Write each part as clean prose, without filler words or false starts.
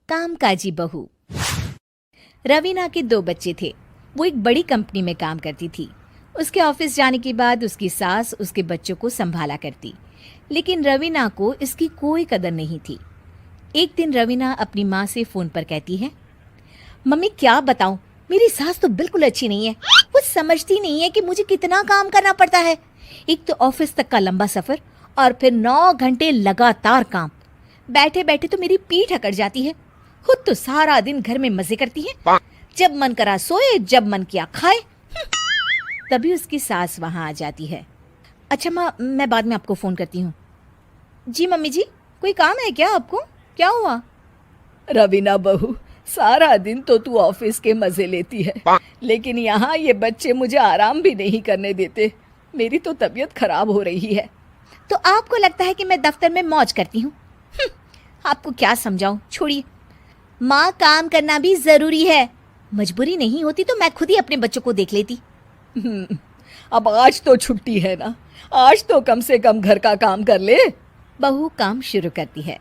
कामकाजी बहू। रवीना के 2 बच्चे थे। वो एक बड़ी कंपनी में काम करती थी। उसके ऑफिस जाने के बाद उसकी सास उसके बच्चों को संभाला करती, लेकिन रवीना को इसकी कोई कदर नहीं थी। एक दिन रवीना अपनी माँ से फोन पर कहती है, मम्मी क्या बताऊं, मेरी सास तो बिल्कुल अच्छी नहीं है। वो समझती नहीं है कि मुझे कितना काम करना पड़ता है। एक तो ऑफिस तक का लंबा सफर और फिर 9 घंटे लगातार काम। बैठे बैठे तो मेरी पीठ अकड़ जाती है। खुद तो सारा दिन घर में मजे करती है, जब मन करा सोए, जब मन किया खाए। तभी उसकी सास वहां आ जाती है। अच्छा माँ, मैं बाद में आपको फोन करती हूँ। जी मम्मी जी, कोई काम है क्या आपको? क्या हुआ? रवीना बहू, सारा दिन तो तू ऑफिस के मजे लेती है, लेकिन यहाँ ये बच्चे मुझे आराम भी नहीं करने देते। मेरी तो तबीयत खराब हो रही है। तो आपको लगता है कि मैं दफ्तर में मौज करती हूँ? आपको क्या समझाऊं, छोड़िए। माँ, काम करना भी जरूरी है। मजबूरी नहीं होती तो मैं खुद ही अपने बच्चों को देख लेती। अब आज तो छुट्टी है ना, आज तो कम से कम घर का काम कर ले। बहू काम शुरू करती है।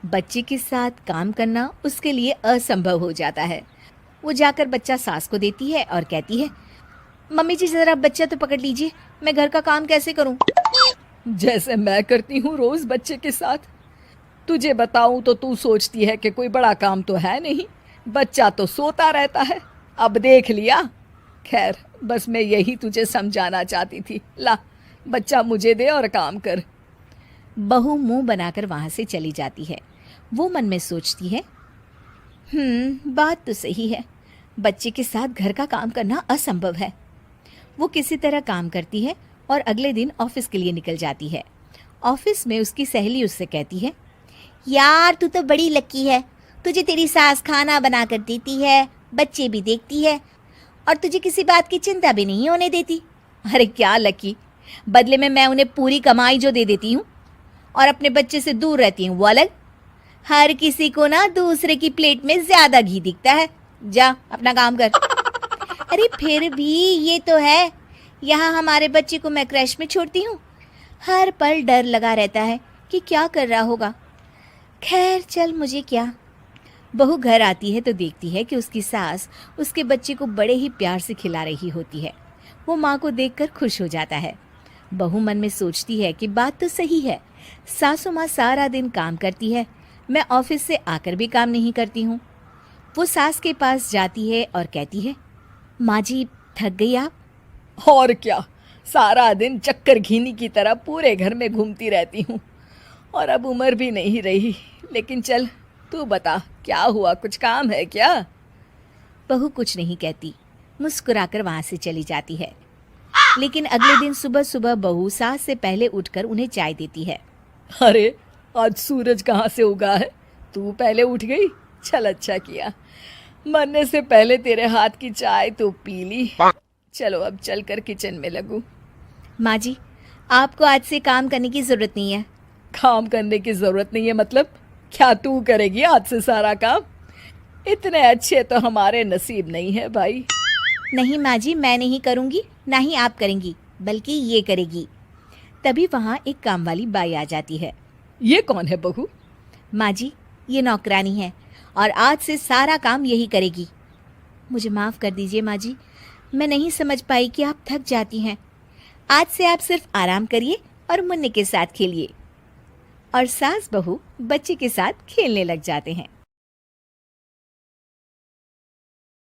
बच्चे के साथ काम करना उसके लिए असंभव हो जाता है। वो जाकर बच्चा सास को देती है और कहती है, मम्मी जी जरा बच्चा तो पकड़ लीजिए, मैं घर का काम कैसे करूं? जैसे मैं करती हूँ रोज बच्चे के साथ। तुझे बताऊं तो तू सोचती है कि कोई बड़ा काम तो है नहीं, बच्चा तो सोता रहता है। अब देख लिया। खैर, बस मैं यही तुझे समझाना चाहती थी। ला, बच्चा मुझे दे और काम कर। बहू मुंह बनाकर वहां से चली जाती है। वो मन में सोचती है, बात तो सही है, बच्चे के साथ घर का काम करना असंभव है। वो किसी तरह काम करती है और अगले दिन ऑफिस के लिए निकल जाती है। ऑफिस में उसकी सहेली उससे कहती है, यार तू तो बड़ी लकी है, तुझे तेरी सास खाना बना कर देती है, बच्चे भी देखती है और तुझे किसी बात की चिंता भी नहीं होने देती। अरे क्या लकी, बदले में मैं उन्हें पूरी कमाई जो दे देती हूँ और अपने बच्चे से दूर रहती हूँ वो अलग। हर किसी को ना दूसरे की प्लेट में ज्यादा घी दिखता है। जा अपना काम कर। अरे फिर भी ये तो है, यहाँ हमारे बच्चे को मैं क्रैश में छोड़ती हूँ, हर पल डर लगा रहता है कि क्या कर रहा होगा। खैर चल, मुझे क्या। बहू घर आती है तो देखती है कि उसकी सास उसके बच्चे को बड़े ही प्यार से खिला रही होती है। वो माँ को देखकर खुश हो जाता है। बहू मन में सोचती है कि बात तो सही है, सासू माँ सारा दिन काम करती है, मैं ऑफिस से आकर भी काम नहीं करती हूँ। वो सास के पास जाती है और कहती है, माँ जी थक गई आप? और क्या, सारा दिन चक्कर घीनी की तरह पूरे घर में घूमती रहती हूँ और अब उम्र भी नहीं रही। लेकिन चल तू बता, क्या हुआ, कुछ काम है क्या? बहू कुछ नहीं कहती, मुस्कुराकर वहां से चली जाती है। लेकिन अगले दिन सुबह सुबह बहू सास से पहले उठकर उन्हें चाय देती है। अरे आज सूरज कहाँ से उगा है, तू पहले उठ गई। चल अच्छा किया, मरने से पहले तेरे हाथ की चाय तो पी ली। चलो अब चलकर किचन में लगूं। माँ जी, आपको आज से काम करने की जरूरत नहीं है। काम करने की जरूरत नहीं है मतलब? क्या तू करेगी आज से सारा काम? इतने अच्छे तो हमारे नसीब नहीं है भाई। नहीं माँ जी, मैं नहीं करूँगी, ना ही आप करेंगी, बल्कि ये करेगी। तभी वहाँ एक काम वाली बाई आ जाती है। ये कौन है बहू? माँ जी, ये नौकरानी है और आज से सारा काम यही करेगी। मुझे माफ़ कर दीजिए माँ जी, मैं नहीं समझ पाई कि आप थक जाती हैं। आज से आप सिर्फ आराम करिए और मुन्ने के साथ खेलिए। और सास बहू बच्चे के साथ खेलने लग जाते हैं।